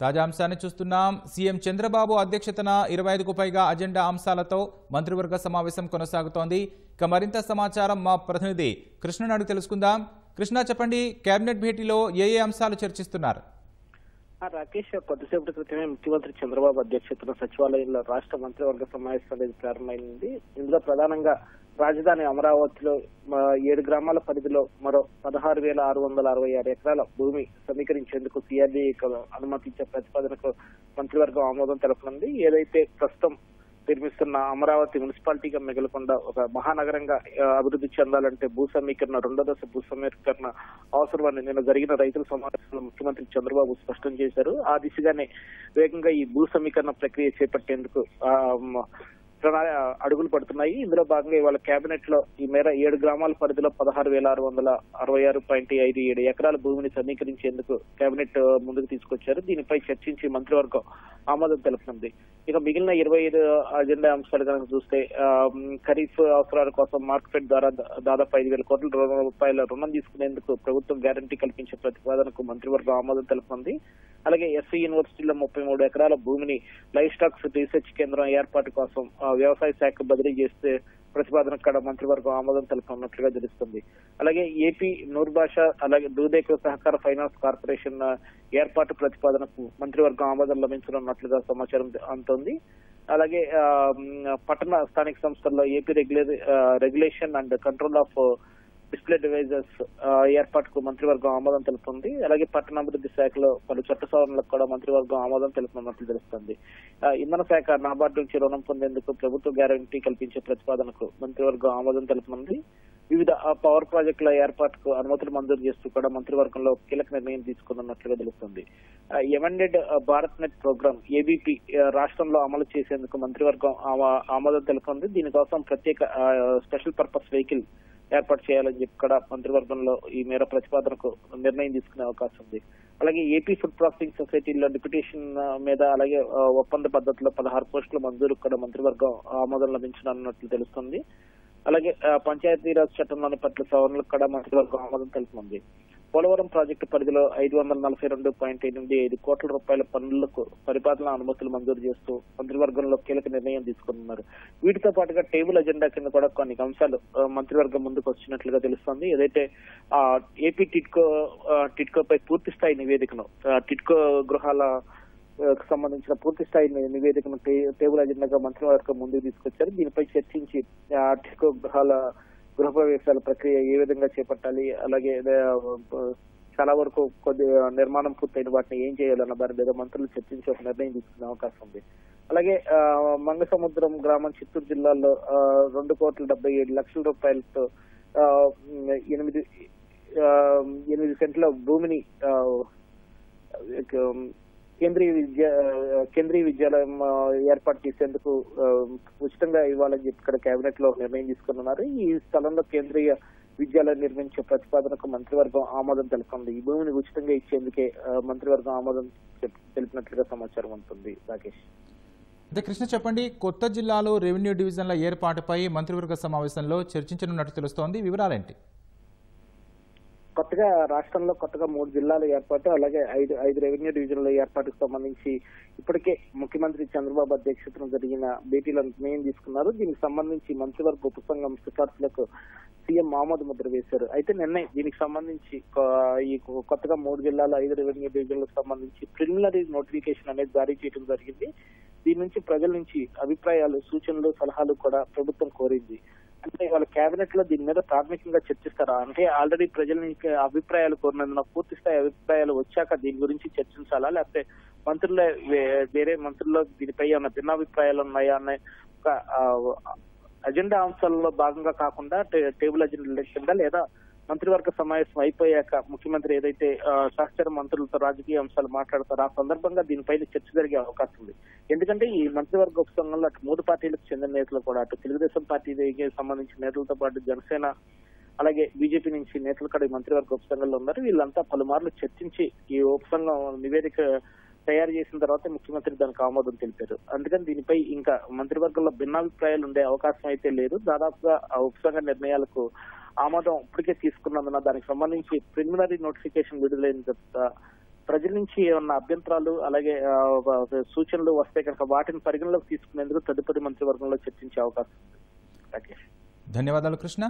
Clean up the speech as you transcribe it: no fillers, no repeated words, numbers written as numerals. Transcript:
తాజా అంశాన్ని చూస్తున్నాం. సీఎం చంద్రబాబు అధ్యక్షతన 25కు పైగా అజెండా అంశాలతో మంత్రివర్గ సమావేశం కొనసాగుతోంది. ఇక మరింత సమాచారం మా ప్రతినిధి కృష్ణ అడిగి తెలుసుకుందాం. కృష్ణ, చెప్పండి, కేబినెట్ భేటీలో ఏ అంశాలు చర్చిస్తున్నారు? రాకేష్, కొద్దిసేపటి క్రితమే ముఖ్యమంత్రి చంద్రబాబు అధ్యక్షతన సచివాలయంలో రాష్ట్ర మంత్రివర్గ సమావేశం అనేది ప్రారంభమైంది. ఇందులో ప్రధానంగా రాజధాని అమరావతిలో 7 గ్రామాల పరిధిలో మరో 16,666 ఎకరాల భూమి సమీకరించేందుకు సిఆర్డీఏ అనుమతించే ప్రతిపాదనకు మంత్రివర్గం ఆమోదం తెలపనుంది. ఏదైతే ప్రస్తుతం నిర్మిస్తున్న అమరావతి మున్సిపాలిటీగా మిగలకుండా ఒక మహానగరంగా అభివృద్ధి చెందాలంటే భూ సమీకరణ, 2వ దశ భూ సమీకరణ అవసరమని నిన్న జరిగిన రైతుల సమావేశంలో ముఖ్యమంత్రి చంద్రబాబు స్పష్టం చేశారు. ఆ దిశగానే వేగంగా ఈ భూ సమీకరణ ప్రక్రియ చేపట్టేందుకు అడుగులు పడుతున్నాయి. ఇందులో భాగంగా ఇవాళ కేబినెట్ లో ఈ మేర 7 గ్రామాల పరిధిలో 16,666.57 ఎకరాల భూమిని సమీకరించేందుకు కేబినెట్ ముందుకు తీసుకొచ్చారు. దీనిపై చర్చించి మంత్రివర్గం ఆమోదం తెలుపుతుంది. ఇక మిగిలిన 25 అజెండా అంశాలు కనుక చూస్తే ఖరీఫ్ అవసరాల కోసం మార్కెట్ ద్వారా దాదాపు 5,000 కోట్ల రూపాయల రుణం తీసుకునేందుకు ప్రభుత్వం గ్యారంటీ కల్పించే ప్రతిపాదనకు మంత్రివర్గం ఆమోదం తెలుపుతుంది. అలాగే ఎస్సీ యూనివర్సిటీలో 33 ఎకరాల భూమిని లైవ్ స్టాక్స్ రీసెర్చ్ కేంద్రం ఏర్పాటు కోసం వ్యవసాయ శాఖ బదిలీ చేస్తే ప్రతిపాదనకు కూడా మంత్రివర్గం ఆమోదం తెలుపనున్నట్లుగా తెలుస్తుంది. అలాగే ఏపీ నూరు భాష అలాగే దూదేకు సహకార ఫైనాన్స్ కార్పొరేషన్ ఏర్పాటు ప్రతిపాదనకు మంత్రివర్గం ఆమోదం లభించనున్నట్లుగా సమాచారం అందుతోంది. అలాగే పట్టణ స్థానిక సంస్థల్లో AP regulation and control of display devices ఏర్పాటుకు మంత్రివర్గం ఆమోదం తెలుపుతుంది. అలాగే పట్టణాభివృద్ధి శాఖలో పలు చట్ట సవరణలకు కూడా మంత్రివర్గం ఆమోదం తెలుపుతున్నట్లు తెలుస్తుంది. ఇంధన శాఖ నాబార్డు నుంచి రుణం పొందేందుకు ప్రభుత్వ గ్యారంటీ కల్పించే ప్రతిపాదనకు మంత్రివర్గం ఆమోదం తెలుపుతుంది. వివిధ పవర్ ప్రాజెక్టుల ఏర్పాటుకు అనుమతులు మంజూరు చేస్తూ కూడా మంత్రివర్గంలో కీలక నిర్ణయం తీసుకున్నట్లుగా తెలుస్తుంది. ఎమెండెడ్ భారత్ నెట్ ప్రోగ్రామ్ ఏబీపీ రాష్ట్రంలో అమలు చేసేందుకు మంత్రివర్గం ఆమోదం తెలుపుతుంది. దీనికోసం ప్రత్యేక స్పెషల్ పర్పస్ వెహికల్ ఏర్పాటు చేయాలని చెప్పి కూడా మంత్రివర్గంలో ఈ మేర ప్రతిపాదనకు నిర్ణయం తీసుకునే అవకాశం ఉంది. అలాగే ఏపీ ఫుడ్ ప్రాసెసింగ్ సొసైటీలో డిప్యూటేషన్ మీద అలాగే ఒప్పంద పద్ధతిలో 16 పోస్టుల మంజూరు కూడా మంత్రివర్గం ఆమోదం లభించనున్నట్లు తెలుస్తుంది. అలాగే పంచాయతీరాజ్ చట్టంలోని పట్ల సవరణలకు కూడా మంత్రివర్గం ఆమోదం తెలుపుతుంది. పోలవరం ప్రాజెక్టు పరిధిలో 542.85 కోట్ల రూపాయల పనులకు పరిపాలన అనుమతులు మంజూరు చేస్తూ మంత్రివర్గంలో కీలక నిర్ణయం తీసుకున్నారు. వీటితో పాటుగా టేబుల్ అజెండా కింద కూడా కొన్ని అంశాలు మంత్రివర్గం ముందుకు వచ్చినట్లుగా తెలుస్తోంది. ఏదైతే ఏపీ టిడ్కోపై పూర్తి స్థాయి నివేదికను, టిడ్కో గృహాల సంబంధించిన పూర్తి స్థాయి నివేదికను టేబుల్ అజెండాగా మంత్రివర్గం ముందుకు తీసుకొచ్చారు. దీనిపై చర్చించి టిడ్కో గృహప్రవేశాల ప్రక్రియ ఏ విధంగా చేపట్టాలి, అలాగే చాలా వరకు కొద్ది నిర్మాణం పూర్తయిన వాటిని ఏం చేయాలన్న దాని మీద మంత్రులు చర్చించి ఒక నిర్ణయం తీసుకునే అవకాశం ఉంది. అలాగే మంగసముద్రం గ్రామం చిత్తూరు జిల్లాలో 2,77,00,000 రూపాయలతో 8 సెంట్ల భూమిని కేంద్రీయ విద్యాలయం ఏర్పాటు చేసేందుకు ఉచితంగా ఇవ్వాలని చెప్పి ఇక్కడ కేబినెట్ లో నిర్ణయం తీసుకున్నారు. ఈ స్థలంలో కేంద్రీయ విద్యాలయం నిర్మించే ప్రతిపాదనకు మంత్రివర్గం ఆమోదం తెలుపుతుంది. ఈ భూమిని ఉచితంగా ఇచ్చేందుకే మంత్రివర్గం ఆమోదం తెలిపినట్లుగా సమాచారం ఉంటుంది. రాకేష్, అంటే కృష్ణ, చెప్పండి, కొత్త జిల్లాలో రెవెన్యూ డివిజన్ల ఏర్పాటుపై మంత్రివర్గ సమావేశంలో చర్చించనున్నట్టు తెలుస్తోంది. వివరాలేంటి? కొత్తగా రాష్ట్రంలో 3 జిల్లాల ఏర్పాటు, అలాగే 5 రెవెన్యూ డివిజన్ల ఏర్పాటుకు సంబంధించి ఇప్పటికే ముఖ్యమంత్రి చంద్రబాబు అధ్యక్షతన జరిగిన భేటీలో నిర్ణయం తీసుకున్నారు. దీనికి సంబంధించి మంత్రివర్గ ఉపసంఘం సిఫార్సులకు సీఎం ఆమోద ముద్ర వేశారు. అయితే నిన్న దీనికి సంబంధించి ఈ కొత్తగా 3 జిల్లాల 5 రెవెన్యూ డివిజన్లకు సంబంధించి ప్రిలిమినరీ నోటిఫికేషన్ అనేది జారీ చేయడం జరిగింది. దీని నుంచి ప్రజల నుంచి అభిప్రాయాలు, సూచనలు, సలహాలు కూడా ప్రభుత్వం కోరింది. అంటే వాళ్ళ కేబినెట్ లో దీని మీద ప్రాథమికంగా చర్చిస్తారా అంటే ఆల్రెడీ ప్రజల నుంచి అభిప్రాయాలు కోరినందున పూర్తి స్థాయి అభిప్రాయాలు వచ్చాక దీని గురించి చర్చించాలా, లేకపోతే వేరే మంత్రుల్లో దీనిపై ఏమైనా భిన్నాభిప్రాయాలు ఉన్నాయా అనే ఒక అజెండా అంశాలలో భాగంగా కాకుండా టేబుల్ అజెండా కింద లేదా మంత్రివర్గ సమావేశం అయిపోయాక ముఖ్యమంత్రి ఏదైతే సహచర మంత్రులతో రాజకీయ అంశాలు మాట్లాడతారో ఆ సందర్భంగా దీనిపైన చర్చ జరిగే అవకాశం ఉంది. ఎందుకంటే ఈ మంత్రివర్గ ఉపసంఘంలో అటు 3 పార్టీలకు చెందిన నేతలు కూడా, అటు తెలుగుదేశం పార్టీకి సంబంధించిన నేతలతో పాటు జనసేన అలాగే బీజేపీ నుంచి నేతలు కూడా ఈ మంత్రివర్గ ఉపసంఘంలో ఉన్నారు. వీళ్ళంతా పలుమార్లు చర్చించి ఈ ఉపసంఘం నివేదిక తయారు చేసిన తర్వాత ముఖ్యమంత్రి దానికి ఆమోదం తెలిపారు. అందుకని దీనిపై ఇంకా మంత్రివర్గంలో భిన్నాభిప్రాయాలు ఉండే అవకాశం అయితే లేదు. దాదాపుగా ఆ ఉపసంఘ నిర్ణయాలకు ఆమోదం ఇప్పటికే తీసుకున్నందున దానికి సంబంధించి ప్రిలిమినరీ నోటిఫికేషన్ విడుదలైన తర్వాత ప్రజల నుంచి ఏమన్నా అభ్యంతరాలు అలాగే సూచనలు వస్తే కనుక వాటిని పరిగణలోకి తీసుకునేందుకు తదుపరి మంత్రివర్గంలో చర్చించే అవకాశం ఉంది. రాకేష్, ధన్యవాదాలు కృష్ణ.